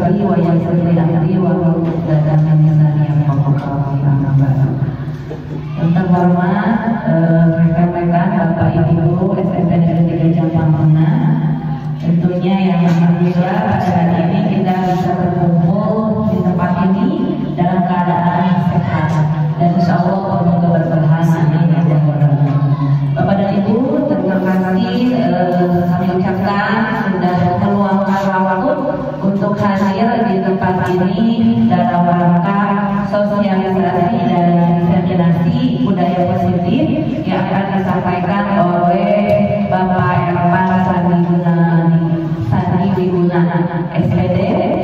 sadri wa yassir li amri wa hlul 'uqdatam min lisani yafqahu qawli. Amma ba'du. Yang terhormat rekan-rekan Bapak Ibu SMP Negeri 3 Jampanguna, tentunya yang alhamdulillah pada hari ini kita bisa berkumpul di tempat ini dalam keadaan sehat dan insya Allah penuh keberkahan. Bapak dan Ibu, terima kasih kami ucapkan sudah meluangkan waktu untuk hadir di tempat ini dalam rangka sosialisasi dan diseminasi budaya positif yang akan disampaikan oleh Bapak Ervan Sandi Wiguna SPD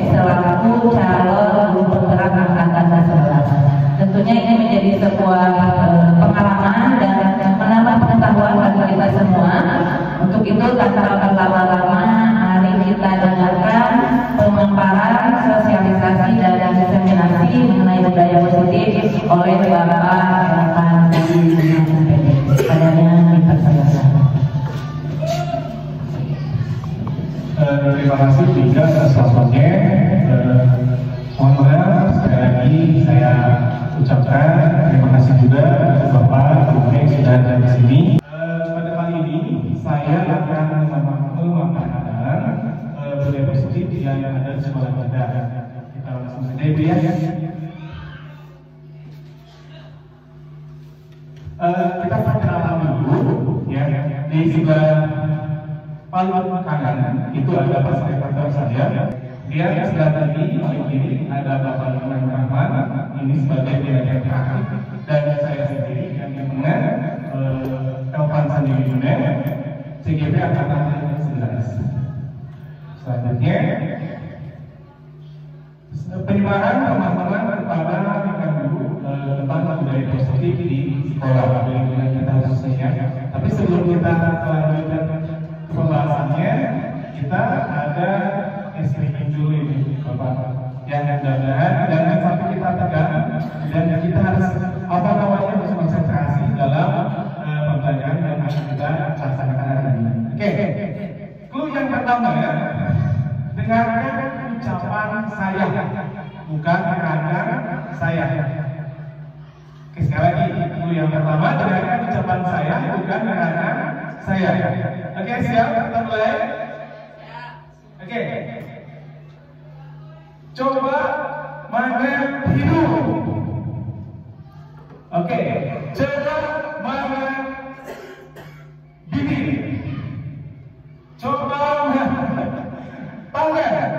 selaku calon guru penggerak angkatan 11. Tentunya ini menjadi sebuah pengalaman dan menambah pengetahuan bagi kita semua. Untuk itu tanpa berlama-lama, mari kita dengarkan pemaparan sosialisasi dan diseminasi mengenai budaya positif oleh Bapak Ervan Sandi Wiguna SPD. Padanya dipersilakan. Terima kasih Tika atas waktunya. Mohon maaf sekali lagi saya ucapkan terima kasih juga Bapak Ibu yang sudah ada di sini. Pada kali ini saya akan memaparkan budaya positif yang ada di sekolah kita. Kita langsung saja Ibu ya. Kita perkenalan dulu ya. Di sebelah paling kanan itu ada fasilitator saya. Dia sebelah tadi paling kiri ada Bapak Iman Rahman, ini sebagai direktur praktik, dan saya sendiri yang di tengah Ervan Sandi Wiguna, CGP angkatan 11. Selanjutnya penyebaran pemahaman kepada rekan guru tentang budaya positif di sekolah lingkungan kita khususnya. Tapi sebelum kita lanjutkan pembahasannya, kita ada SPM dulu ini Bapak yang mudah-mudahan jangan sampai kita tegang dan kita harus harus konsentrasi dalam pembelajaran yang akan kita laksanakan hari ini. Oke, clue yang pertama ya, dengarkan ucapan saya, bukan dengarkan saya. Oke, sekali lagi, clue yang pertama, dengarkan ucapan saya, bukan dengarkan saya. Oke, siap? Kita mulai. Oke. Coba mana hidung. Oke. Coba mana bibir. Coba tangan.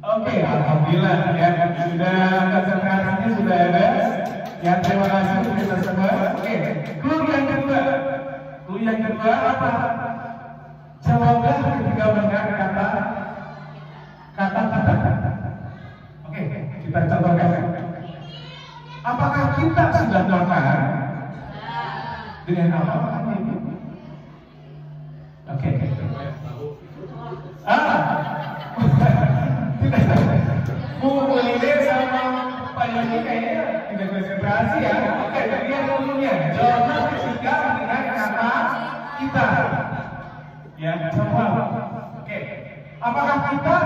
Oke, alhamdulillah ya sudah konsentrasinya sudah ada. Ya terima kasih untuk kita semua. Oke. Clue yang kedua. Clue yang kedua apa? Jawablah ketika mendengar kata. Oke, kita contohkan. Apakah kita sudah makan? Dengan apa makannya itu? Oke. Bu Lide sama Pak Yoni kayaknya tidak konsentrasi ya. Oke, jadi yang dulunya jawablah ketika mendengar kata kita. Ya, semua. Oke. Apakah kita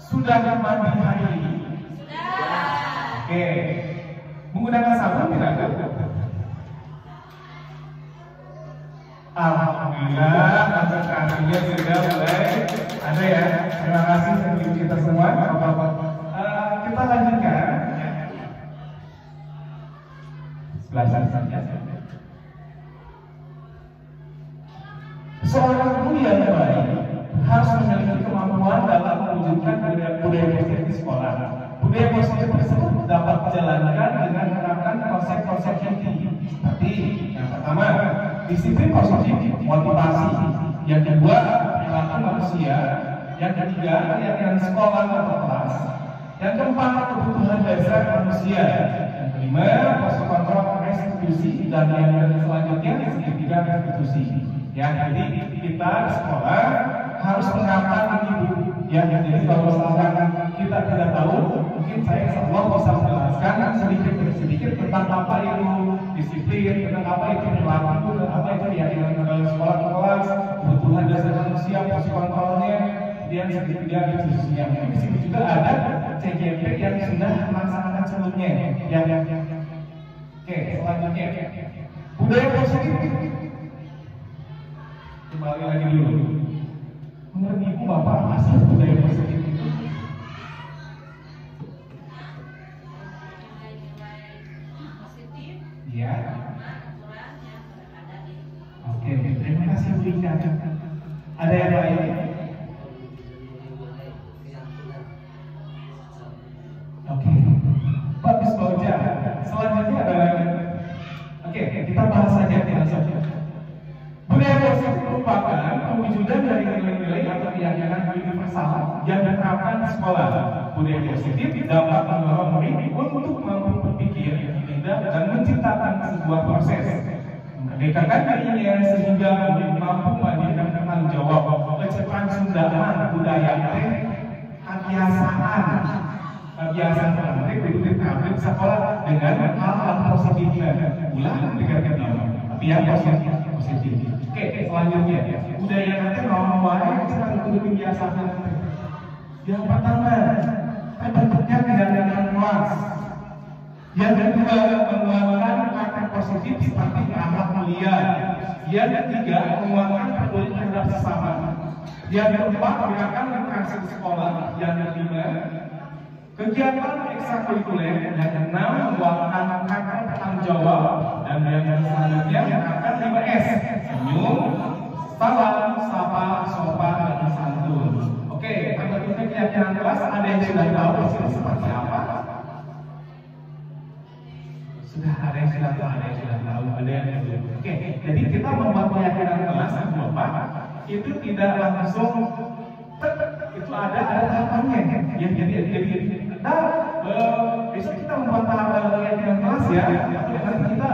sudah mandi hari ini? Sudah. Oke. Menggunakan sabun tidak? Alhamdulillah, konsentrasinya sudah mulai ada ya. Terima kasih untuk kita semua. Kita lanjutkan. Sebelah saja. Seorang guru yang baik harus memiliki kemampuan dalam mewujudkan budaya positif di sekolah. Budaya positif tersebut dapat dijalankan dengan menerapkan konsep-konsep inti seperti yang pertama, disiplin positif, motivasi. Yang kedua, perilaku manusia. Yang ketiga, keyakinan sekolah atau kelas. Yang keempat, kebutuhan dasar manusia. Yang kelima, proses kontrol restitusi. Dan yang selanjutnya, yang ketiga, restitusi. Ya, jadi kita di sekolah harus menerapkan ini Bu. Ya, jadi kalau misalkan kita tidak tahu, mungkin saya insya bisa menjelaskan sedikit demi sedikit tentang apa itu disiplin, tentang apa itu perilaku, tentang apa itu keyakinan dalam sekolah kelas, kebutuhan dasar manusia, fungsi kontrolnya, yang segitiga diskusinya. Di sini juga ada CGP yang sudah melaksanakan sebelumnya. Oke, selanjutnya budaya positif. Kembali lagi dulu. Menurut ibu bapak asal budaya positif itu? Ya. Oke, terima kasih Bu Ika. Ada yang lain? Oke, bagus Pak Uja. Selanjutnya adalah, oke, kita bahas saja langsung. Budaya positif merupakan pewujudan dari nilai-nilai atau keyakinan universal yang diterapkan di sekolah. Budaya positif dapat mendorong murid untuk mampu berpikir, dan menciptakan sebuah proses, merdekakan dirinya sehingga murid mampu mandiri dan bertanggung jawab. Kecepatan sundahan budaya kebiasaan murid diterapkan di sekolah dengan hal-hal positif. Ulang dengarkan ini, tapi yang positif. Oke, selanjutnya budaya nanti orang kita kudu kebiasaan. Yang pertama, bentuknya tidak ada kelas. Yang kedua, menguatkan karakter positif seperti akhlak mulia. Yang ketiga, menguatkan peduli terhadap sesama. Yang keempat, gerakan literasi sekolah. Yang kelima, kegiatan ekstrakurikuler. Yang keenam, menguatkan karakter bertanggung jawab. Dan yang selanjutnya menerapkan 5S: senyum, salam, sapa, sopan, dan santun. Oke, kalau kita keyakinan kelas, ada yang sudah tahu seperti apa? Sudah ada yang sudah tahu, ada yang belum. Oke, jadi kita membuat keyakinan kelas Bapak itu tidak langsung itu ada tahapannya. Ya, jadi besok kita membuat keyakinan kelas ya. Nanti kita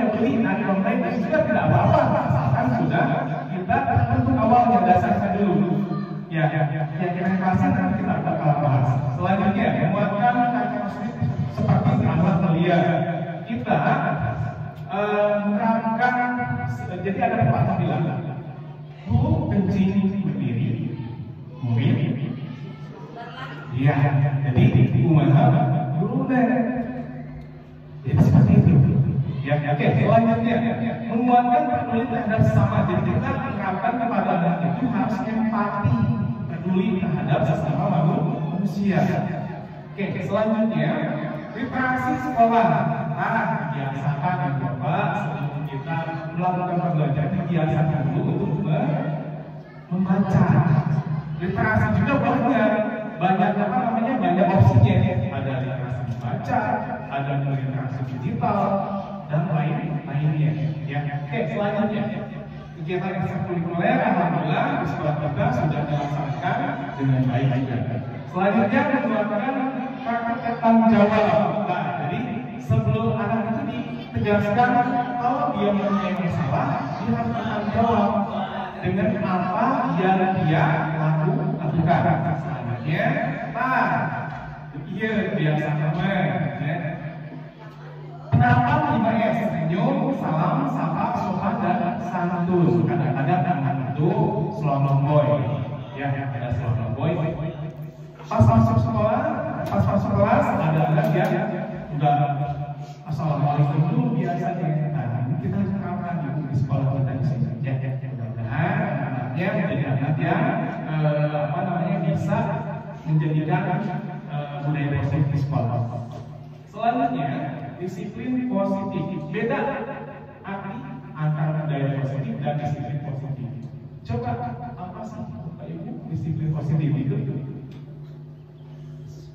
beli dari online itu juga tidak apa-apa, asalkan sudah kita tentu awalnya dasarnya dulu. Ya, keyakinan kelasnya nanti kita bakal bahas. Selanjutnya, menguatkan karakter positif seperti akhlak mulia. Kita menerapkan, jadi ada pepatah bilang, guru kencing berdiri, murid. Iya, jadi kumaha guru deh. Jadi seperti itu. Ya, oke. Selanjutnya, menguatkan peduli terhadap sesama. Jadi kita menerapkan kepada anak itu harus empati, peduli terhadap sesama manusia. Oke, selanjutnya literasi sekolah. Biasakan Bapak sebelum kita melakukan pembelajaran, biasakan dulu untuk membaca. Literasi juga banyak opsinya. Ada literasi membaca, ada literasi digital, dan lainnya. Ya. Oke, selanjutnya kegiatan ekstrakurikuler alhamdulillah di sekolah kita sudah dilaksanakan dengan baik juga. Selanjutnya menerapkan karakter tanggung jawab. Jadi sebelum anak itu ditegaskan kalau dia mempunyai masalah, dia harus bertanggung jawab dengan apa yang dia lakukan. Selanjutnya, biasa ya. Penerapan 5S: senyum, salam, sapa, sopan, dan santun. Kadang-kadang anak itu slow boy, ya ada slow boy. Pas masuk kelas ada anak yang udah assalamualaikum dulu biasanya. Nah, kita terapkan di sekolah kita di sini. Ya, mudah-mudahan anaknya menjadi anak yang bisa menjadikan budaya positif di sekolah. Selanjutnya, disiplin positif. Beda arti antara budaya positif dan disiplin positif. Coba apa sih Bapak Ibu disiplin positif itu?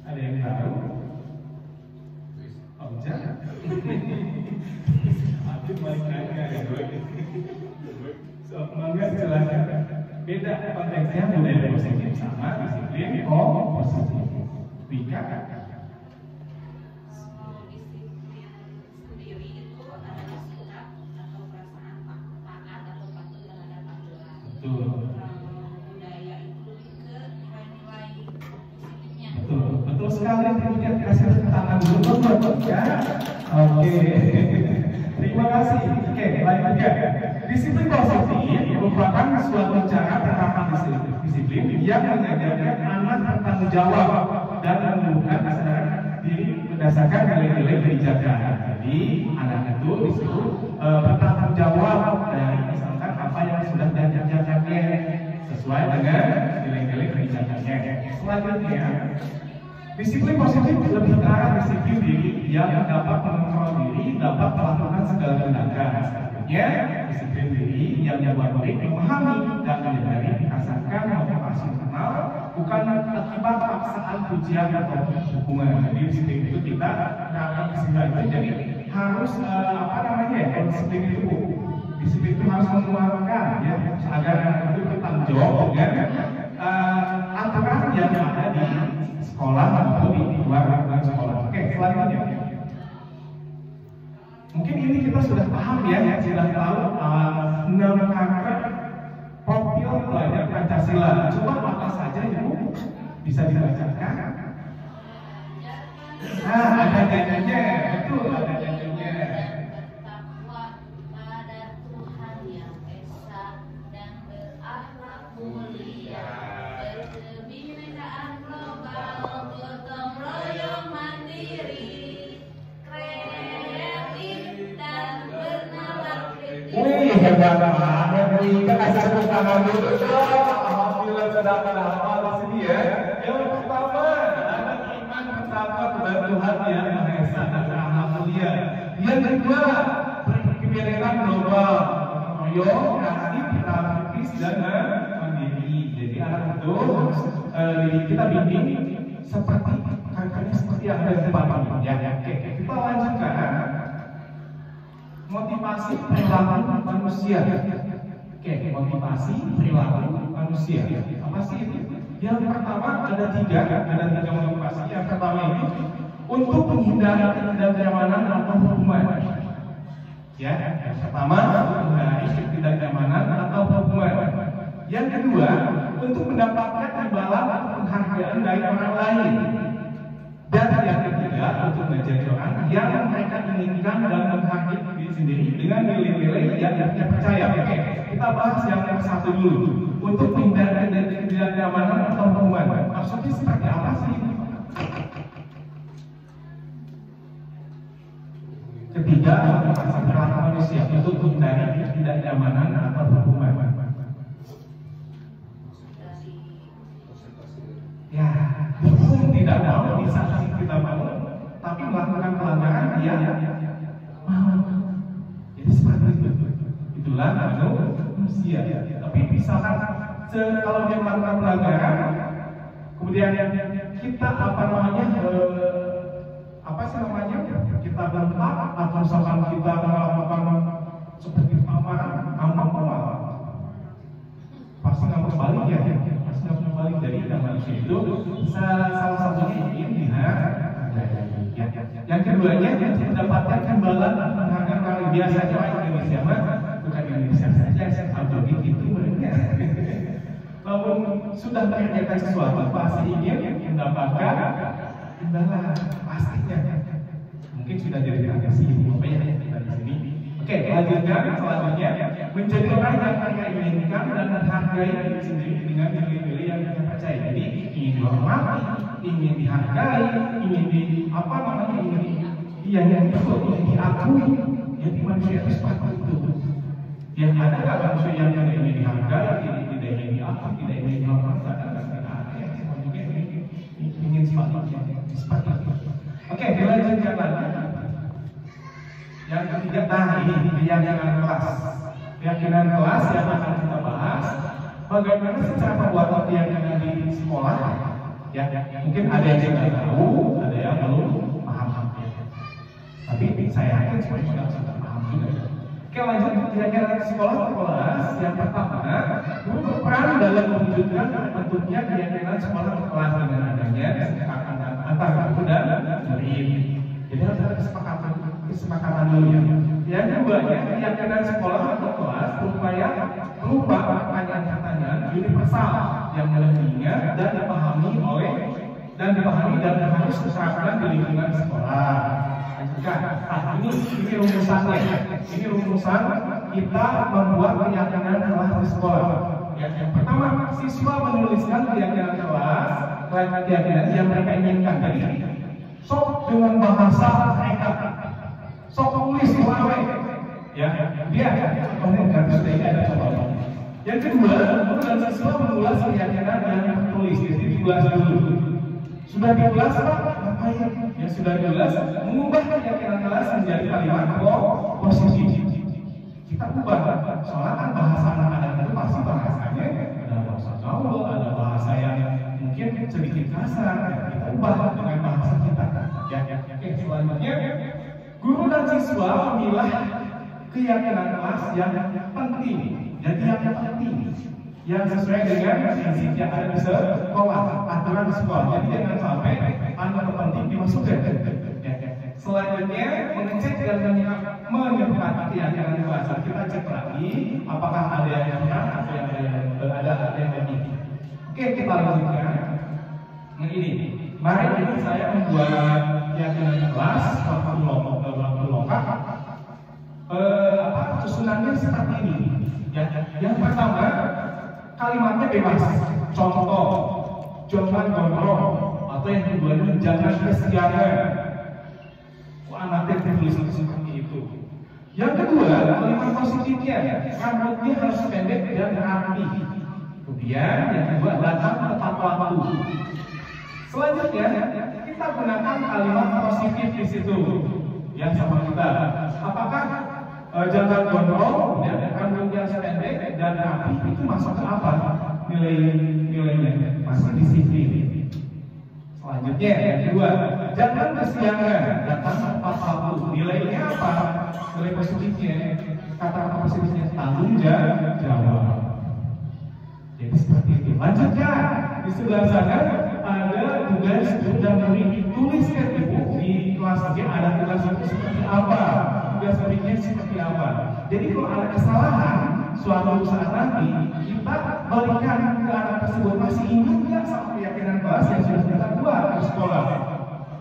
Ada yang tahu? Oh, jangan. Aku balik nanya ya, so, mangga silakan. Beda konteksnya budaya positif sama disiplin positif. Bika. Betul sekali. Kemudian kasih tangan dulu ya. Oke. Terima kasih. Oke, lanjutkan. Disiplin positif merupakan suatu cara penerapan disiplin yang mengajarkan anak bertanggung jawab dan menumbuhkan kesadaran diri berdasarkan nilai-nilai kebijakan. Jadi anak itu disuruh bertanggung jawab dari misalkan apa yang sudah diajarkannya sesuai dengan nilai-nilai kebijakannya. Selanjutnya, disiplin positif lebih ke arah disiplin diri yang dapat mengontrol diri, dapat melakukan segala tindakan. Selanjutnya, disiplin diri yang dapat memahami dan menyadari dirasakan motivasi internal, bukan akibat paksaan pujian atau hukuman. Jadi disiplin itu kita terapkan istilah itu. Jadi harus disiplin itu harus mengeluarkan ya agar itu bertanggung jawab dengan aturan yang ada di sekolah maupun di luar sekolah. Oke, selanjutnya. Mungkin ini kita sudah paham ya, sudah tahu 6 karakter profil pelajar Pancasila. Coba apa saja Ibu bisa dibacakan? Nah, ada janjinya, betul ada janjinya. Bertakwa pada Tuhan yang esa dan berakhlak mulia, berkebinekaan global, gotong royong mandiri, kreatif dan bernalar kritis. Wih, hebat banget nih, kan kasih tepuk tangan dulu dong. Alhamdulillah sudah pada hafal di sini ya. Yang pertama ada iman pertama kepada Tuhan yang Maha Esa dan berakhlak mulia. Yang kedua, berkebinekaan global, royong, kreatif, kritis dan mandiri. Jadi anak itu harus kita bimbing seperti karakternya seperti yang ada di depan ya. Oke, kita lanjutkan. Motivasi perilaku manusia. Oke, motivasi perilaku manusia. Apa sih itu? Yang pertama ada tiga motivasi. Yang pertama itu untuk menghindari ketidaknyamanan atau hukuman. Ya, yang pertama untuk menghindari ketidaknyamanan atau hukuman. Yang kedua untuk mendapatkan imbalan atau penghargaan dari orang lain. Dan yang ketiga untuk menjadi orang yang mereka inginkan dan menghargai diri sendiri dengan nilai-nilai yang mereka percaya. Oke, kita bahas yang satu dulu. Untuk menghindari ketidaknyamanan atau hukuman. Maksudnya seperti apa sih? Ketiga, motivasi perilaku manusia untuk menghindari ketidaknyamanan atau hukuman. Ya, hukum tidak mau, disangsi kita mau, tapi melakukan pelanggaran dia mau. Jadi seperti itu. Itulah manusia. Tapi misalkan kalau dia melakukan pelanggaran, kemudian kita kita bentak atau misalkan kita melakukan seperti amarah, pasti nggak mau balik ya. Balik dari manusia itu salah satunya ingin dihargai. Yang keduanya mendapatkan imbalan penghargaan kali biasanya orang Indonesia bukan Indonesia saja yang tahu itu mereka. Namun sudah mengerjakan sesuatu pasti ingin mendapatkan imbalan pastinya. Mungkin sudah jadi tradisi apa ya dari sini. Oke, lanjutkan selanjutnya menjadi orang yang mereka inginkan dan menghargai diri sendiri dengan nilai-nilai yang mereka percaya. Jadi ingin dihormati, ingin dihargai, ingin yang diakui. Jadi manusia itu seperti itu. Yang ada nggak manusia yang tidak ingin dihargai, tidak ingin diakui, tidak ingin dihormati, tidak ada yang ingin seperti itu. Oke, dilanjutkan lagi. Yang ketiga, ini keyakinan kelas. Keyakinan kelas yang akan kita bahas. Bagaimana secara pembuatan keyakinan di sekolah? Ya, mungkin ada yang tidak tahu, ada yang belum paham. Tapi saya yakin semua sudah paham juga. Oke, lanjut keyakinan sekolah kelas. Yang pertama, guru berperan dalam mewujudkan terbentuknya keyakinan sekolah kelas dengan adanya kesepakatan antara guru dan murid. Jadi harus ada kesepakatan dulu ya. Yang keduanya, keyakinan sekolah atau kelas berupa pertanyaan-pertanyaan universal yang mudah diingat dan dipahami dan harus diterapkan di lingkungan sekolah. Nah, ini rumusannya. Ini rumusan kita membuat keyakinan kelas di sekolah. Yang pertama, siswa menuliskan memasukkan keyakinan kelas, keyakinan yang mereka inginkan tadi. Sok dengan bahasa mereka, sok tulis wae, ya dia nggak bisa ada coba. Yang kedua, guru dan siswa mengulas keyakinan yang tertulis, jadi diulas dulu. Sudah diulas Pak? Ngapain? Ya sudah diulas, mengubah keyakinan kelas menjadi kalimat positif. Kita ubah, soalnya kan bahasa anak-anak itu pasti bahasanya ada bahasa gaul, ada bahasa yang mungkin sedikit kasar. Kita ubah dengan bahasa kita. Oke, selanjutnya guru dan siswa memilah keyakinan kelas yang penting. Jadi yang penting, yang sesuai dengan prinsip yang ada di sekolah, aturan di sekolah. Jadi jangan sampai anak penting dimasukkan. Selanjutnya mengecek dan menyempurnakan keyakinan kelas. Kita cek lagi apakah ada yang kurang atau yang ada yang lebih. Oke, kita lanjutkan. Nah ini, mari ini saya membuat keyakinan kelas waktu lengkap. Susunannya seperti ini. Yang pertama, kalimatnya bebas. Contoh, jangan gondrong, atau yang kedua jangan kesiangan. Anaknya tertulis seperti itu. Yang kedua, kalimat positifnya, rambutnya harus pendek dan rapi. Kemudian yang kedua, datang tepat waktu. Selanjutnya, kita gunakan kalimat positif di situ. Yang sama kita, apakah jangan gondrong, rambutnya pendek dan rapi itu masuk ke apa? Nilainya masih disiplin. Selanjutnya yang kedua, jangan kesiangan, datang tepat waktu. Nilainya apa? Nilai positifnya, kata-kata positifnya tanggung jawab. Jadi seperti itu. Lanjutkan di sebelah sana ada tugas guru dan murid. Tuliskan di buku di kelas B ada tugas itu seperti apa, tugas muridnya seperti apa. Jadi kalau ada kesalahan suatu saat nanti kita berikan ke anak tersebut, masih ingat nggak sama keyakinan kelas yang sudah kita buat di sekolah?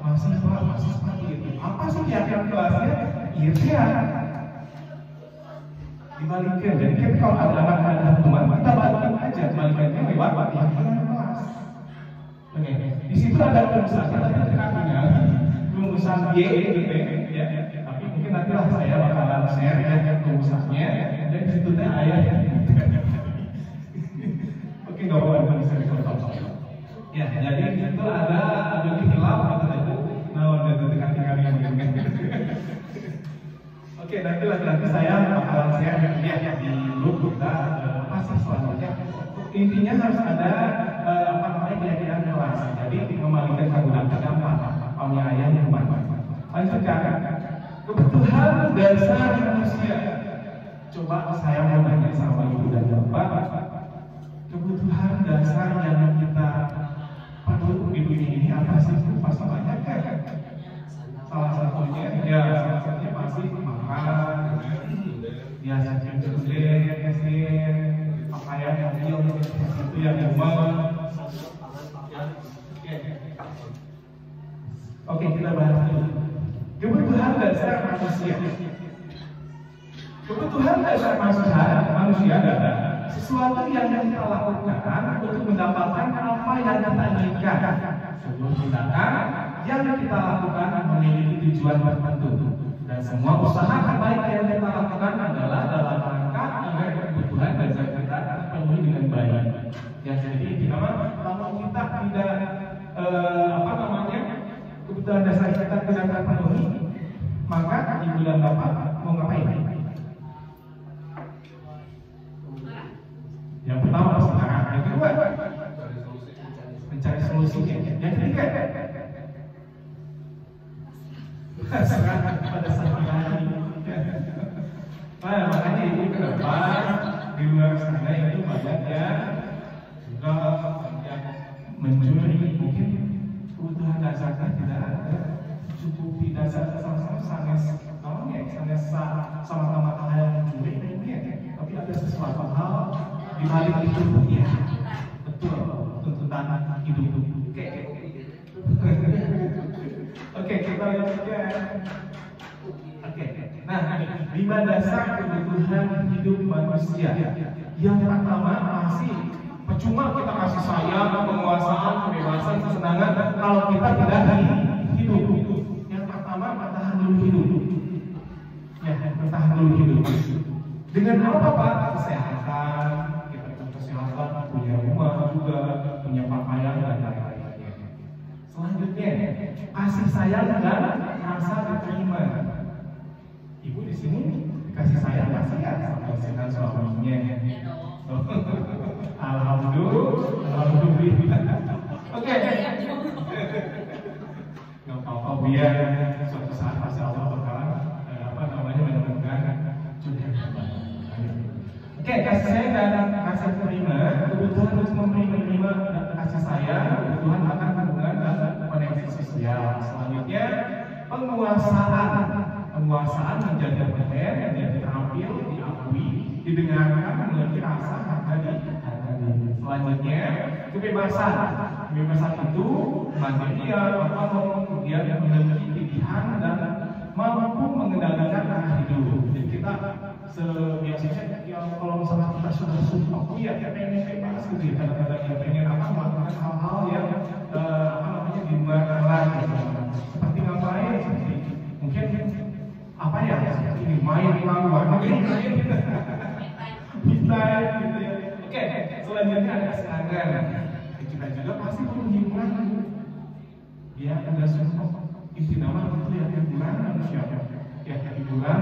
Masih seperti itu. Apa sih keyakinan kelasnya? Iya, dibalikin. Jadi kita kalau ada anak ada teman, kita balikin aja, balikannya lewat keyakinan kelas. Oke, di situ ada rumusan, kita dengan rumusan Y gitu ya. Tapi mungkin nanti lah saya bakalan share ya rumusannya. Dan di situ ayat. Oke, nggak apa-apa bisa dikontrol. Ya, jadi itu ada hilaf atau itu. Nah, udah dekat-dekat yang Oke, nanti saya bakalan share ya di grup kita apa sih selanjutnya. Intinya harus ada keyakinan kelas. Jadi mengembalikan kegunaan dampak penilaian yang baik. Lanjutkan. Kebutuhan dasar manusia. Coba saya mau nanya sama ibu dan bapak. Kebutuhan dasar yang kita perlu di dunia ini apa sih? Pasti banyak kan? Salah satunya pasti makan, ya pakaian yang real itu yang umum. Oke, kita bahas dulu. Kebutuhan dasar manusia. Kebutuhan dasar manusia adalah sesuatu yang kita lakukan untuk mendapatkan apa yang kita inginkan. Sebuah tindakan yang kita lakukan memiliki tujuan tertentu. Dan semua usaha terbaik yang kita lakukan adalah dalam rangka agar kebutuhan dasar kita terpenuhi dengan baik. Ya, jadi kalau kita tidak kebutuhan dasar kita tidak terpenuhi, maka ibu dan bapak mau ngapain? Yang pertama sekarang, yang kedua mencari solusinya. Yang ketiga serahkan kepada sang ilahi. Nah, makanya ibu ke depan di luar sana itu banyak yang juga yang mencuri, mungkin kebutuhan dasarnya tidak ada, cukupi dasar sama-sama sama-sama hal yang mencuri, tapi ada sesuatu hal di balik itu ya. Betul, tuntutan hidup. Oke, kita lanjutkan. Oke. Nah, 5 dasar kebutuhan hidup manusia. Yang pertama masih percuma kita kasih sayang, keleluasaan, kebebasan, kesenangan kalau kita tidak hidup. Yang pertama, bertahan dulu hidup. Ya, bertahan dulu hidup. Dengan apa Pak? Kesehatan, kita kesehatan, punya rumah juga, punya pakaian dan lain-lainnya. Selanjutnya, kasih sayang dan rasa diterima. Ibu di sini kasih sayang masih ya sama suaminya. Alhamdulillah. Oke. Nggak apa-apa biar suatu saat pasti Allah bakalan mudah-mudahan sudah. Oke, kasih sayang dan rasa terima, kebutuhan untuk menerima kasih sayang, kebutuhan akan hubungan dan koneksi sosial. Selanjutnya, penguasaan menjadi keren, menjadi terampil, diakui, didengarkan, memiliki rasa harga diri. Selanjutnya, kebebasan itu mandiri, kemudian memiliki pilihan dan mampu mengendalikan arah hidup. Jadi kita sebiasanya kalau misalnya kita sudah sumpah, ya pengen bebas gitu ya, kadang-kadang ya pengen melakukan hal-hal yang di luar nalar gitu. Seperti ngapain? Mungkin apa ya? Ini main luar negeri, kita gitu ya. Oke, selanjutnya ada kesenangan. Kita juga pasti perlu hiburan. Dia ada sumpah. Inti nama itu ya hiburan manusia. Ya hiburan.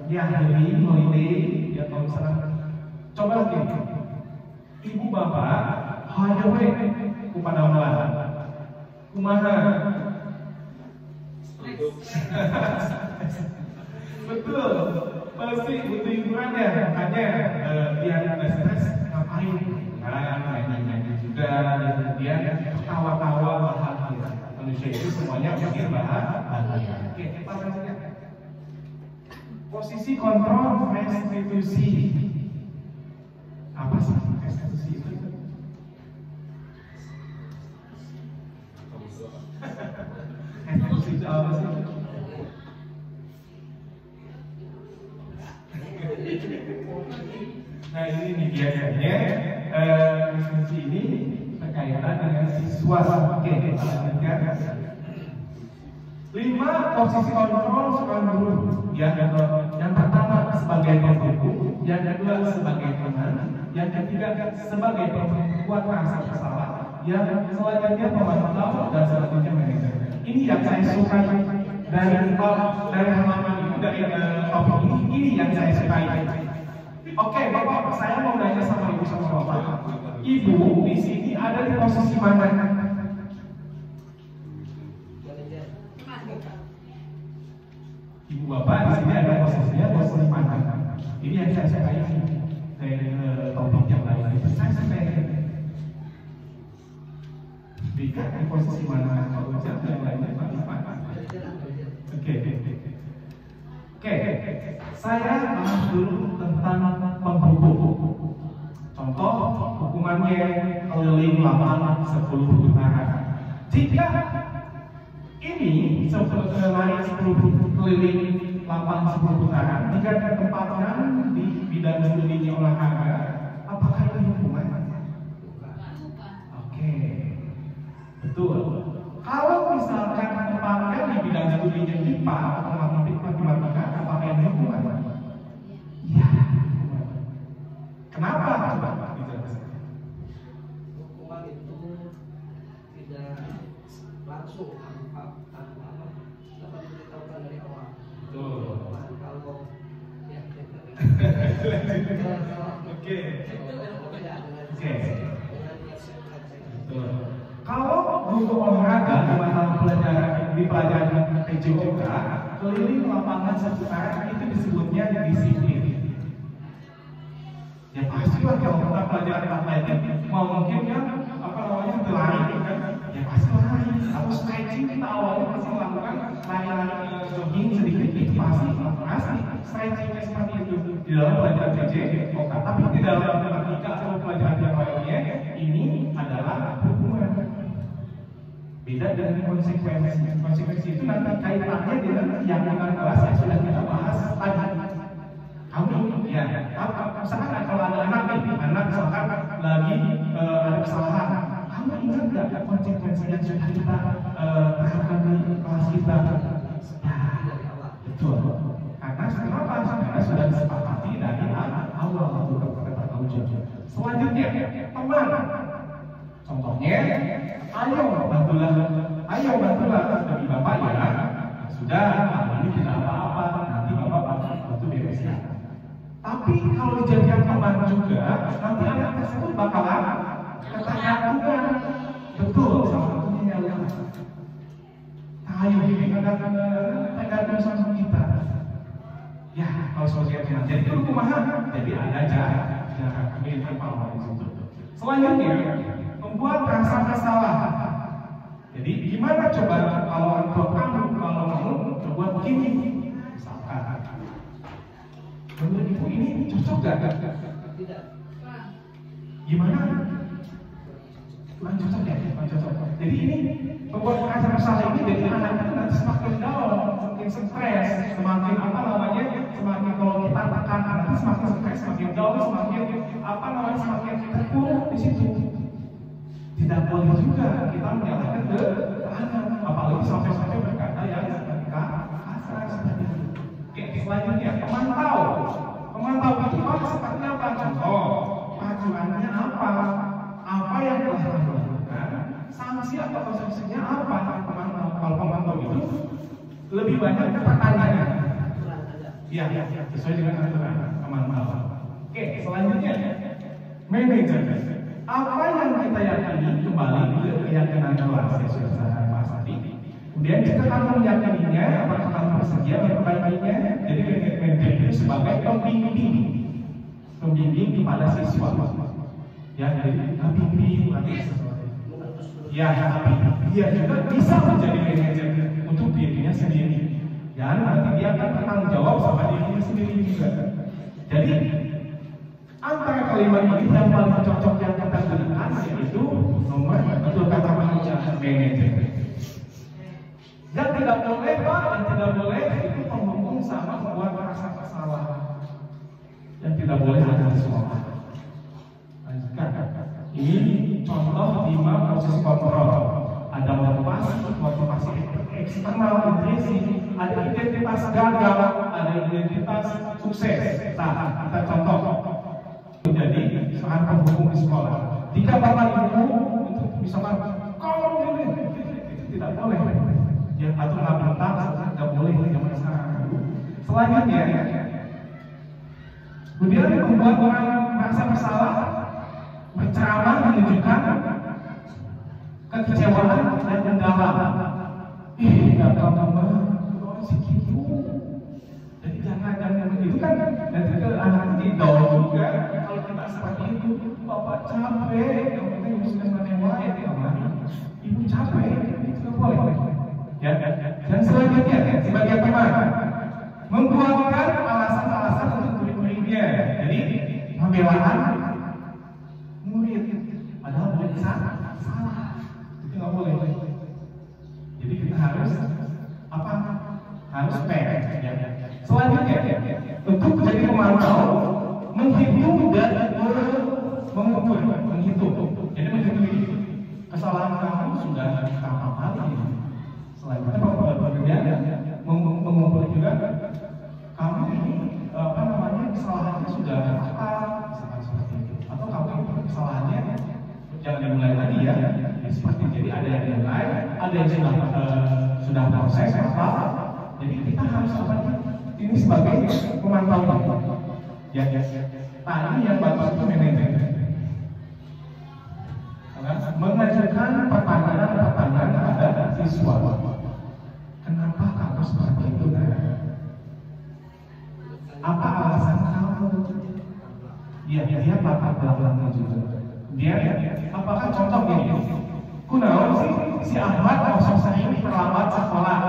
Ya hari holiday ya kalau misalnya coba lagi. Ibu bapak hajawe kepada Allah. Kumaha. Betul. Pasti butuh hiburannya. Makanya biar ada stres ngapain? Nyanyi juga, kemudian tawa-tawa bahagia. Manusia itu semuanya ingin bahagia. Oke, kita lanjutkan. Posisi kontrol restitusi. Apa sih restitusi itu? Restitusi itu apa sih? Nah ini nih biasanya restitusi ini berkaitan dengan siswa. Oke, kita lanjutkan. 5 posisi kontrol seorang guru. Yang pertama sebagai pemburu, yang kedua sebagai teman, yang ketiga sebagai pembuat rasa bersalah, yang selanjutnya pemantau dan selanjutnya manajer. Ini yang saya suka dari halaman itu, dari topik ini yang saya sukai. Oke, Bapak, saya mau nanya sama Ibu sama Bapak. Ibu di sini ada di posisi mana? Ibu bapak di sini ada posisinya posisi mana? Ini yang saya sukai dari topik yang lain. Saya sukai. Dika di posisi mana? Kalau ucap yang lainnya mana? Oke. Saya bahas dulu tentang pemburu. Contoh hukumannya keliling lapangan 10 putaran. Jika ini sebenarnya 10 keliling lapangan 10 putaran, jika ditempatkan di bidang studinya olahraga, apakah itu hukuman? Oke, betul. Kalau misalkan tempatkan di bidang studinya IPA atau matematika, apakah itu hukuman? Iya. Kenapa? Coba dijelaskan. Hukuman itu tidak langsung dapat diberitahukan dari awal. Betul. Kalau ya Oke. Betul. Kalau guru olahraga di mata pelajaran di pelajaran PJOK keliling lapangan seputaran itu disebutnya disiplin. Ya pasti lah kalau kita pelajaran atletik mau mungkin kan berlari kan, ya pasti lari atau stretching. Kita awalnya pasti melakukan lari jogging sedikit, itu pasti stretchingnya seperti itu di dalam pelajaran PJOK. Tapi di dalam matematika atau pelajaran yang lainnya ini adalah hukuman. Beda dengan konsekuensi. Konsekuensi itu nanti kaitannya dengan yang kelas yang sudah kita bahas tadi. Kamu ya, misalkan kalau ada anak misalkan lagi ada kesalahan, kamu ingat nggak konsekuensi yang sudah kita terapkan di kelas kita? Betul. Karena kenapa? Karena sudah disepakati dari awal untuk kata taujud. Selanjutnya, teman. Contohnya, ayo bantulah bagi bapak ya. Sudah, ini tidak apa-apa. Nanti bapak bantu bereskan. Tapi kalau dijadikan teman juga, nanti anak tersebut bakalan ketanyaan. Betul, salah satunya ya. Ayo ini kadang-kadang sama kita. Ya, kalau seperti itu jadi kumaha, jadi ada aja kami terpawar di situ. Selanjutnya, membuat rasa bersalah. Jadi gimana coba kalau kamu mau coba begini, misalkan, menurut ibu ini cocok gak? Tidak. Gimana? Kurang cocok ya? Kurang cocok. Jadi ini membuat rasa bersalah ini jadi anak itu nanti semakin down, semakin stres, semakin semakin kalau kita tekan nanti semakin stres, semakin down, semakin semakin terpuruk di situ. Tidak boleh juga kita menyalahkan ke anak, apalagi sampai berkata ya kasar seperti itu. Oke, selanjutnya memantau itu seperti apa? Contoh, pacuannya apa? Apa yang telah dilakukan? Sanksi atau konsekuensinya apa? Kalau pemantau itu lebih banyak pertanyaan. Iya, sesuai dengan aturan pemantau. Oke, selanjutnya manajer. Apa yang kita yakini kembali ke keyakinan kelas yang sudah saya bahas tadi. Kemudian kita akan meyakininya, apakah akan bersedia memperbaikinya. Jadi manajer itu sebagai pembimbing kepada siswa. Ya, jadi pembimbing bukan sesuatu. Ya, tapi dia juga bisa menjadi manajer untuk dirinya sendiri. Dan nanti dia akan bertanggung jawab sama dirinya sendiri juga. Jadi antara kalimat ini yang paling cocok yang kita berikan yaitu nomor betul kata manajer. Yang tidak boleh Pak, yang tidak boleh itu pengomong sama membuat rasa bersalah. Yang tidak boleh ada sesuatu. Ini contoh 5 proses kontrol. Ada motivasi eksternal, intrinsik, ada identitas gagal, ada identitas sukses. Nah, kita contoh. Jadi saat penghubung di sekolah, jika bapak ibu itu misalkan kau ini itu tidak boleh, ya atau nggak bentar, nggak boleh zaman sekarang. Selanjutnya, kemudian membuat orang merasa bersalah, berceramah menunjukkan kekecewaan dan mendalam. Nggak tahu nama orang segitu. Jadi jangan begitu kan nanti ke anak tidak juga. Kalau kita seperti itu, bapak capek, yang penting sudah menemukan ya, ibu capek, itu nggak boleh. Ya, dan selanjutnya sebagai teman, membuatkan alasan-alasan untuk murid-muridnya. Jadi pembelaan murid, padahal murid salah, itu nggak boleh. Jadi kita harus harus fair. Ya. Selanjutnya, untuk menjadi pemantau, menghitung dan mengukur, menghitung. Jadi menghitung ini kesalahan kamu sudah berapa kali. Selanjutnya mengukur juga kamu ini kesalahannya sudah apa, misalkan seperti itu. Atau kamu kesalahannya jangan dimulai lagi ya. Seperti jadi ada yang dimulai, ada yang sudah proses apa. Jadi kita harus ini sebagai pemantau. Ya. Tadi yang bagus itu manajer. Mengajarkan pertanyaan pada siswa. Kenapa kamu seperti itu? Apa alasan kamu? Dia latar belakangnya juga. Dia apakah contoh ini? Kunaon sih si Ahmad kosong ini terlambat sekolah?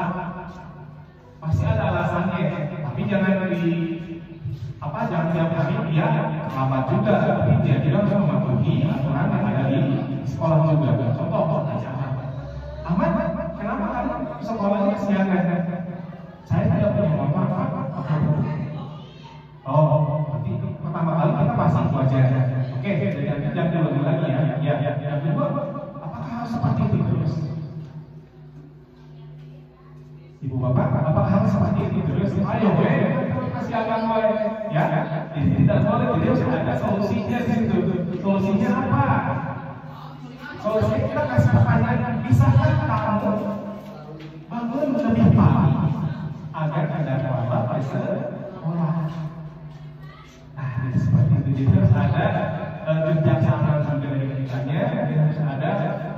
Pasti ada alasannya, tapi jangan jangan tiap hari dia terlambat juga, tapi dia juga harus mematuhi aturan yang ada di sekolah juga. Contoh aja, Ahmad, kenapa kamu sekolahnya kesiangan? Saya tidak punya motor, Pak. Berarti pertama kali kita pasang wajah. Oke, jangan diulangi lagi ya. Yang kedua, itu terus? Ibu bapak harus seperti itu terus. Ayo, kasih akan ya. Jadi tidak boleh, jadi harus ada solusinya di situ. Solusinya apa? Solusinya kita kasih pertanyaan, bisakah kamu bangun lebih pagi agar ada wabah pada sekolah? Nah, jadi seperti itu. Jadi harus ada kebijaksanaan dari kitanya, harus ada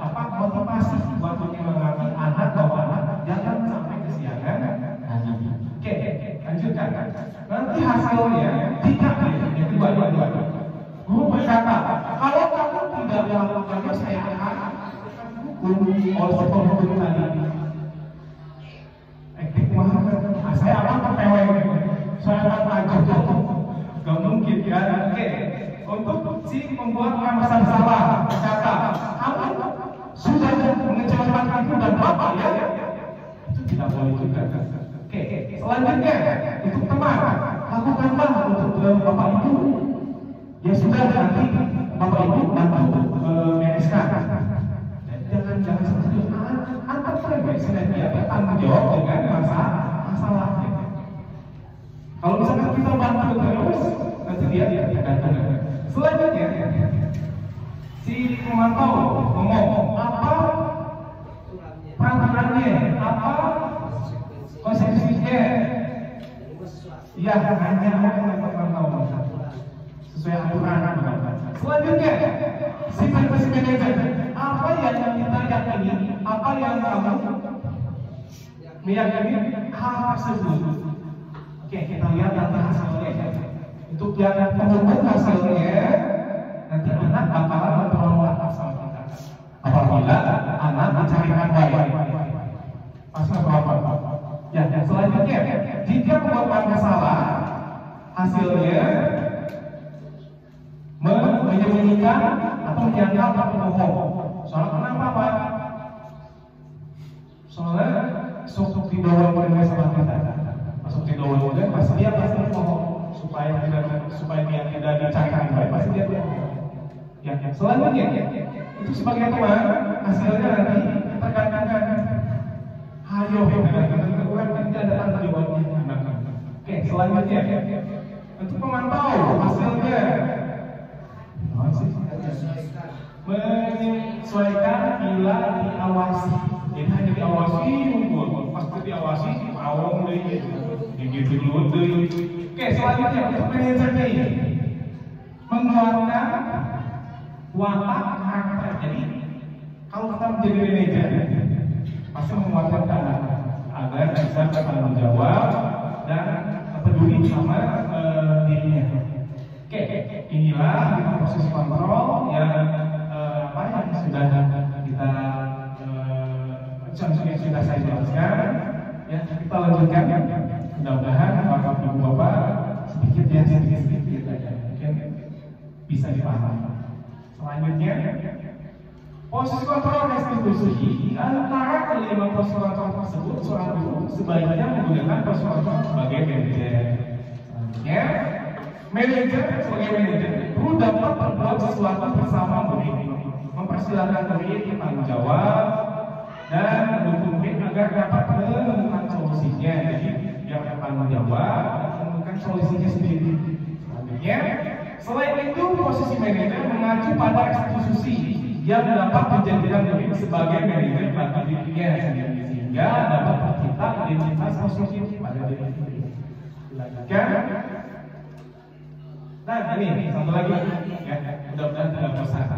apa motivasi buat menyemangatkan anak bahwa anak jangan sampai kesiangan. Oke, lanjutkan. Nanti hasilnya jika yang kedua, guru berkata, kalau kamu tidak melakukannya saya akan hukum oleh hukum tadi. Saya akan kepeweng, saya akan ajar. Gak mungkin kan? Oke, untuk si pembuat pesan salah berkata, kamu sudah mengecewakan ibu dan bapak ya? Itu tidak boleh juga. Oke, selanjutnya untuk teman, lakukanlah untuk bapak ibu. Ya sudah, nanti bapak ibu bantu bereskan. Jangan seperti itu. Anak saya dia bertanggung jawab dengan masalahnya. Kalau misalkan kita bantu terus, nanti dia tergantung. Selanjutnya, si pemantau ngomong apa peraturannya, apa konsekuensinya. Ya, hanya pemantau sesuai aturan. Selanjutnya, si manajer, apa yang kita yakini, apa yang kamu meyakini hal tersebut. Oke, kita lihat nanti hasilnya. Untuk yang penentu hasilnya, nanti anak bakalan memperoleh sama kita. Apabila anak dicarikan baik, pasti apa? Ya, selanjutnya, jika membuat masalah, hasilnya menyembunyikan atau menyangkal pembohong. Soalnya kenapa Pak? Soalnya sok dibawa oleh sama kita. Masuk di dalam mobil, pasti dia bohong supaya dia tidak dicarikan baik, pasti dia bohong. Ya. Selanjutnya itu sebagai teman, hasilnya nanti kita katakan, ayo kurang tidak ada tanggung jawabnya. Oke, selanjutnya untuk pemantau hasilnya menyesuaikan bila diawasi. Jadi hanya diawasi unggul, pasti diawasi awam deh, gitu dulu deh. Oke, selanjutnya untuk manajer ini mengeluarkan watak karakter. Jadi kalau kita menjadi manajer, pasti menguatkan agar bisa bertanggung jawab dan peduli sama dirinya. Oke, inilah proses kontrol yang sudah kita yang sudah saya jelaskan. Ya, kita lanjutkan. Mudah-mudahan bapak ibu bapak sedikit aja mungkin bisa dipahami. Selanjutnya, proses kontrol restitusi antara kelima proses kontrol tersebut seorang guru sebaiknya menggunakan proses kontrol sebagai manajer. Selanjutnya, manajer sebagai manajer guru dapat berbuat sesuatu bersama murid, mempersilahkan murid bertanggung jawab dan mendukung murid agar dapat menemukan solusinya. Jadi dia bertanggung jawab dan menemukan solusinya sendiri. Selanjutnya, selain itu posisi manajer mengacu pada restitusi yang dapat menjadikan murid sebagai manajer bagi dirinya sendiri sehingga dapat tercipta identitas positif pada diri sendiri. Dilanjutkan. Nah, ini satu lagi ya, mudah-mudahan tidak bosan.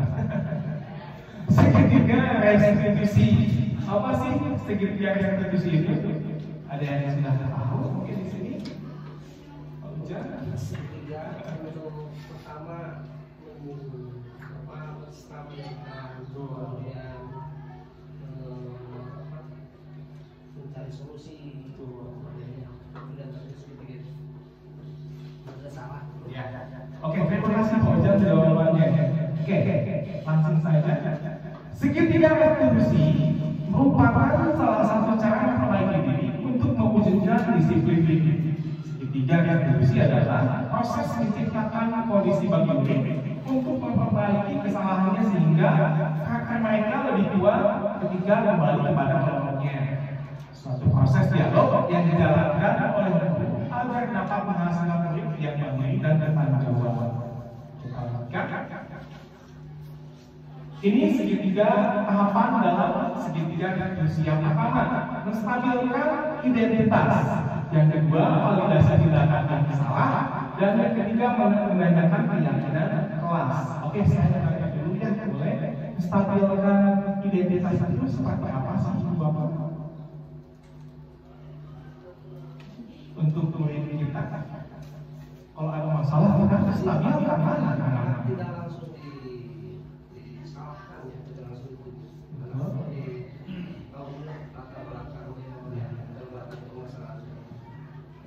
Segitiga restitusi. Apa sih segitiga restitusi itu? Ada yang sudah tahu mungkin di sini? Segitiga untuk pertama menstabilkan, kemudian mencari solusi itu dan segitiga. Ada salah. Ya. Oke, terima kasih Pak Ojal jawabannya. Oke, langsung saja. Segitiga restitusi merupakan salah satu cara memperbaiki diri untuk mewujudkan disiplin diri. Segitiga restitusi adalah proses menciptakan kondisi bagi diri untuk memperbaiki kesalahannya sehingga karakter mereka lebih kedua, ketiga kembali kepada kelompoknya. Suatu proses dialog yang dijalankan oleh guru agar dapat menghasilkan murid yang mandiri dan bertanggung jawab. Kita lanjutkan. Ini segitiga tahapan dalam segitiga usia pertama, menstabilkan identitas. Yang kedua, validasi tindakan yang salah. Dan yang ketiga, menanyakan keyakinan kelas. Oke, saya tanya dulu ya, boleh menstabilkan identitas itu seperti apa sih, Bapak? Untuk murid kita, kalau ada masalah kita harus stabilkan mana? Tidak langsung disalahkan ya, tidak langsung dipuji. Kalau latar belakangnya dan latar permasalahan,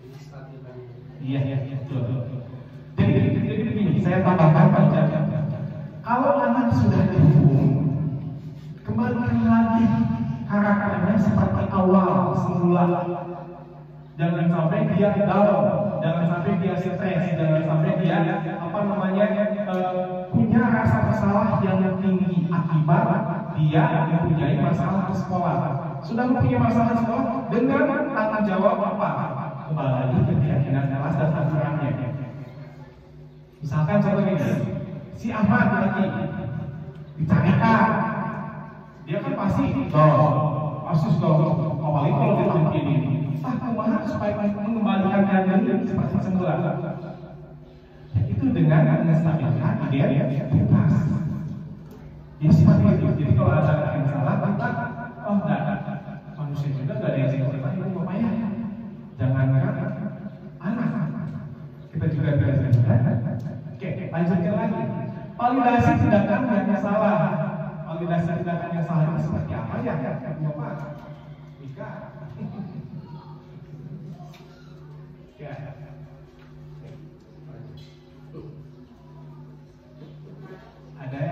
jadi stabilkan. Iya, betul. Jadi begini, saya tambahkan Pak. Kalau anak sudah dihukum, kembalikan lagi karakternya seperti awal semula. Jangan sampai dia down, jangan sampai dia stres, jangan sampai dia punya rasa bersalah yang tinggi akibat dia mempunyai masalah di sekolah. Sudah mempunyai masalah di sekolah dengan tanggung jawab apa? Kembali lagi ke keyakinan kelas dan aturannya. Misalkan contoh ini, si Ahmad lagi dicarikan, dia kan pasti kasus apalagi kalau dia begini. Kumaha supaya mengembalikan keadaan seperti semula. Itu dengan menstabilkan identitas. Jadi seperti itu. Jadi kalau ada yang salah, kita manusia juga nggak ada yang salah. Itu upaya. Jangan anak. Kita juga belajar. Oke, lanjutkan lagi. Validasi tindakan yang salah. Validasi tindakan yang salah itu seperti apa ya? Bapak, Mika. Ya. Ada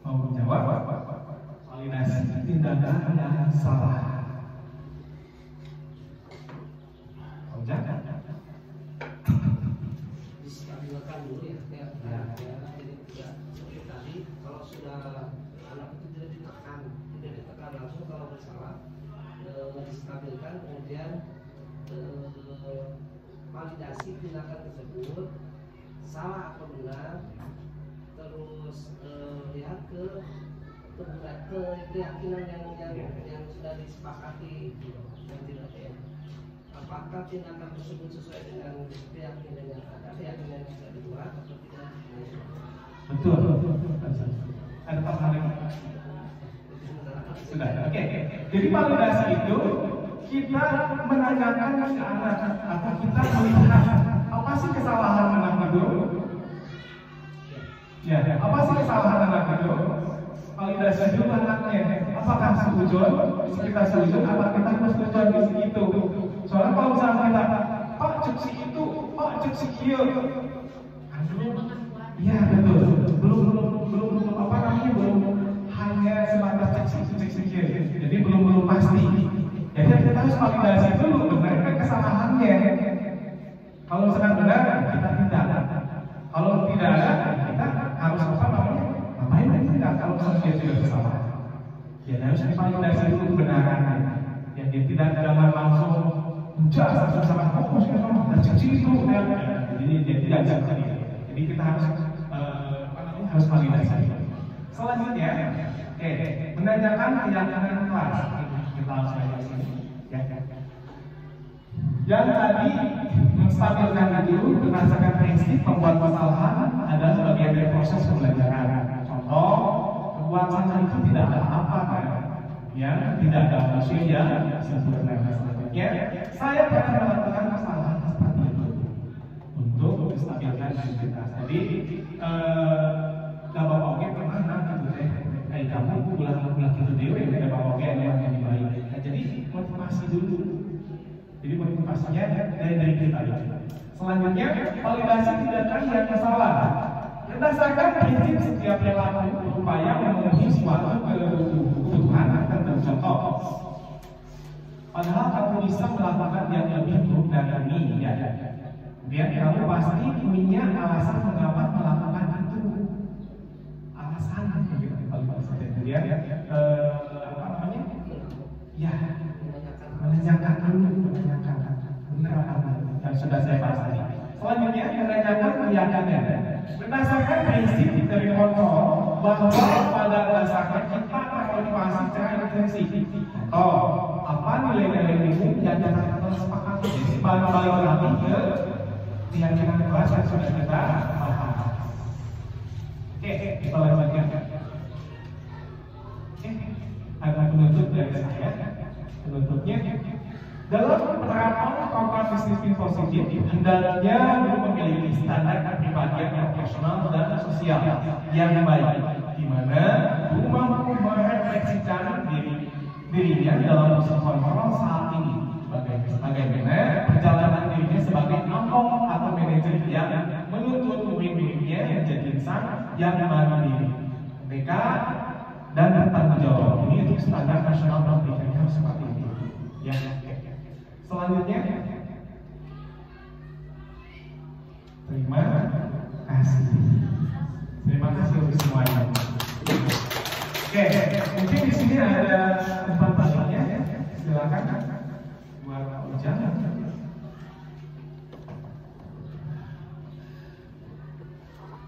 mau menjawab? Validasi tindakan yang salah. Oh, jangan. Distabilkan dulu ya. Jadi tidak seperti tadi, kalau sudah anak itu tidak ditekan langsung kalau bersalah, distabilkan, kemudian validasi tindakan tersebut salah atau benar, terus lihat ke keyakinan yang sudah disepakati dan tidak ya. Apakah tindakan tersebut sesuai dengan keyakinan yang ada, keyakinan yang sudah dibuat atau tidak? Betul. Ada tambahan lagi? Sudah. Oke. Jadi validasi itu kita menanyakan ke anak atau kita melihat apa sih kesalahan anak itu? Ya, apa sih kesalahan anak itu? Validasi dulu anaknya. Apakah setuju? Kita setuju, apa kita harus setuju di situ? Soalnya kalau misalnya kita, Pak cek si itu, Pak cek si kia. Iya betul. Belum apa namanya belum hanya sebatas cek si kia. Jadi belum pasti. Jadi kita harus validasi dulu benar kesalahannya. Kalau misalkan benar, kita tidak. Kalau tidak ada, kita harus apa namanya? Ngapain tidak? Kalau misalkan dia sudah bersalah, ya harus divalidasi dulu kebenarannya. Ya dia tidak dalam langsung menjelaskan sama fokus ke sana dan cek itu. Jadi dia tidak cek. Jadi kita harus harus validasi. Selanjutnya, menanyakan keyakinan kelas. Kita harus validasi. Yang tadi menstabilkan itu berdasarkan prinsip membuat kesalahan adalah bagian dari proses pembelajaran. Contoh, membuat salah itu tidak ada apa kan? Ya, tidak ada manusia yang sempurna. Selanjutnya, saya pernah melakukan kesalahan seperti itu untuk menstabilkan identitas. Jadi, gak bapak oke kemana gitu deh? Kayak kamu pulang gitu dewe, gak bapak oke yang dibaik. Jadi motivasi dulu. Jadi motivasinya dari kita. Selanjutnya, validasi tindakan yang salah. Berdasarkan prinsip setiap perilaku berupaya memenuhi suatu kebutuhan tertentu. Contoh, padahal kamu bisa melakukan yang lebih buruk dari ini, ya. Kemudian kamu pasti punya alasan mengapa melakukan itu. Alasan begitu validasi. kemudian apa namanya? Ya, menanyakan dulu, benar apa yang sudah saya bahas tadi. Selanjutnya menanyakan keyakinan. Berdasarkan prinsip dari kontrol bahwa pada dasarnya kita memotivasi secara intensif. Apa nilai-nilai umum yang kita sepakati? Jadi balik lagi ke keyakinan kelas yang sudah kita bahas. Oke, kita lanjutkan. Ada penutup dari saya. Penutupnya, dalam penerapan kompetisi positif, hendaknya guru memiliki standar kepribadian profesional dan sosial yang baik, di mana guru mampu merefleksikan dirinya dalam proses kontrol saat ini, bagaimana perjalanan dirinya sebagai kelompok atau manajer yang menuntut murid-muridnya menjadi insan yang mandiri, merdeka, dan bertanggung jawab. Ini untuk standar nasional pendidikan seperti ini. Ya. Selanjutnya, terima kasih. Terima kasih untuk semuanya. Oke, mungkin di sini ada tempat baliknya. Silakan buat ujian.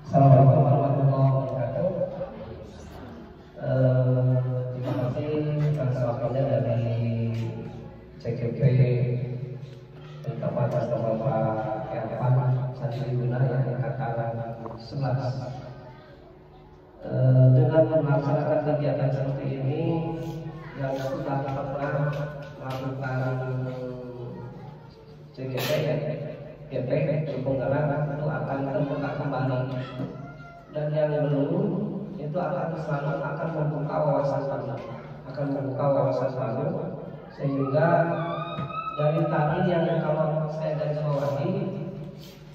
Assalamualaikum warahmatullahi wabarakatuh. Terima kasih atas waktunya dari CGP, terutama atas nama Pak Ervan Sandiguna yang angkatan 11. Dengan melaksanakan kegiatan seperti ini yang sudah pernah melakukan CGP, GP, Penggerak itu akan terbuka kembali, dan yang belum itu akan selalu akan membuka wawasan baru, sehingga dari tadi yang kalau saya dari bawahi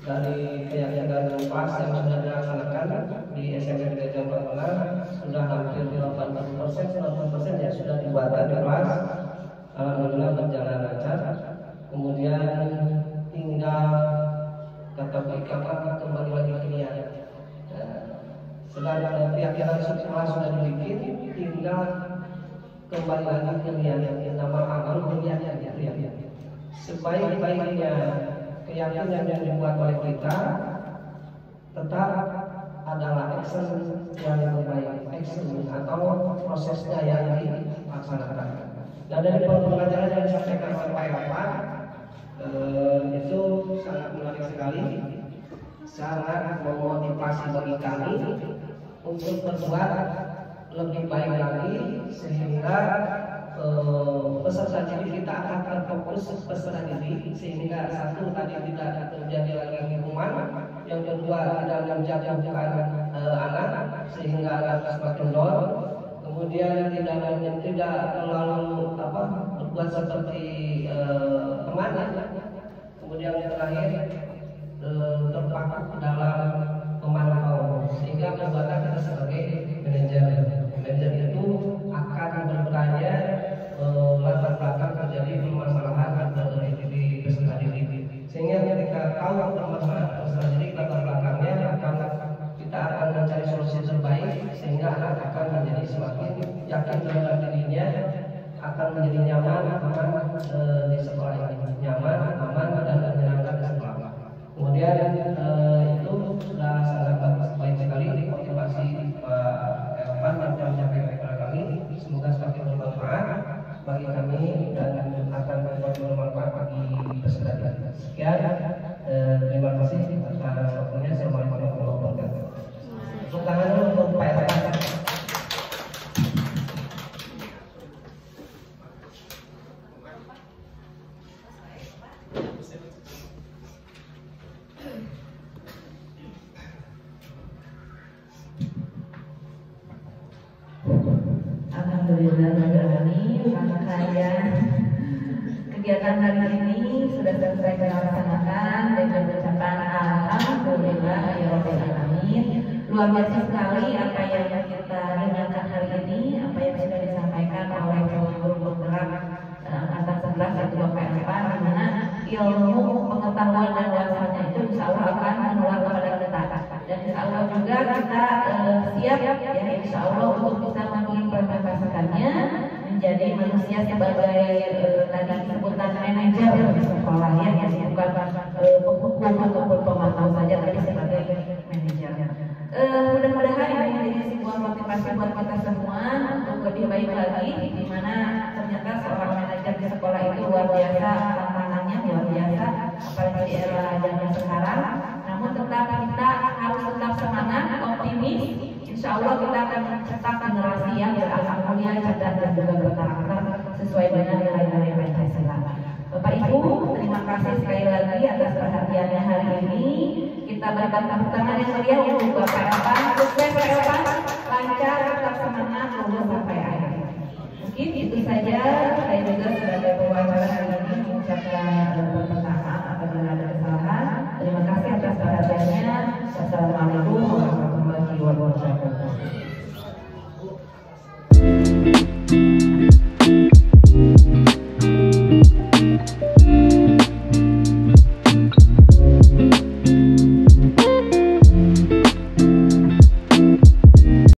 dari keyakinan kelas yang sudah dilaksanakan di SMP Jawa Tengah sudah hampir 80% ya sudah dibuat di kelas, alhamdulillah berjalan lancar. Kemudian tinggal kembali lagi ke niat. Sedangkan keyakinan sekolah sudah dibikin, tinggal kembali lagi ke niat. Nama amal berniat ya. Sebaik-baiknya keyakinan yang dibuat oleh kita tetap adalah action yang terbaik, action atau prosesnya yang dilaksanakan. Nah, dari pembelajaran yang disampaikan oleh Pak Ervan itu sangat menarik sekali, sangat memotivasi bagi kami untuk berbuat lebih baik lagi, sehingga peserta didik kita akan terfokus peserta didik, sehingga satu tadi tidak terjadi lagi hukuman, yang kedua tidak menjatuhkan anak sehingga anak semakin down, kemudian tidak terlalu berbuat seperti teman, kemudian yang terakhir terpaku dalam pemantau, sehingga membuat kita sebagai manajer itu akan bertanya latar belakang terjadi permasalahan di peserta didik, sehingga ketika tahu permasalahan peserta didik latar belakangnya kita akan mencari solusi terbaik, sehingga anak akan menjadi semakin yakin terhadap dirinya, akan menjadi nyaman, aman di sekolah ini, nyaman, aman dan menyenangkan di sekolah. Kemudian itu sudah sangat baik sekali motivasi Pak Ervan yang menyampaikan kepada kami. Semoga semakin bermanfaat bagi kami dan akan bermanfaat bagi peserta didik. Sekian, terima kasih atas waktunya. Assalamualaikum warahmatullahi wabarakatuh. Tepuk tangan dulu untuk Pak Ervan. Rangkaian kegiatan hari ini sudah selesai dilaksanakan dengan ucapan alhamdulillah ya rabbil alamin. Luar biasa sekali apa yang kita dengarkan hari ini, apa yang sudah disampaikan oleh guru penggerak angkatan 11 yaitu Bapak Ervan, di mana ilmu, pengetahuan dan wawasannya itu insya Allah akan menular kepada kita, dan insya Allah juga kita siap ya insya Allah untuk bisa mengimplementasikannya menjadi manusia sebagai tadi sebutan manajer di sekolah ya, bukan penghukum ataupun pemantau saja, tapi sebagai manajer. Mudah-mudahan ini menjadi sebuah motivasi buat kita semua untuk lebih baik lagi, di mana ternyata seorang manajer di sekolah itu luar biasa, tantangannya luar biasa, apalagi di era zaman sekarang. Namun tetap kita harus tetap semangat, optimis. Insya Allah kita akan mencetak generasi yang berakhlak mulia, cerdas dan juga berkarakter sesuai dengan nilai-nilai Pancasila. Bapak Ibu, terima kasih sekali lagi atas perhatiannya hari ini. Kita berikan tepuk tangan yang meriah untuk Bapak Evan. Sukses Pak Evan.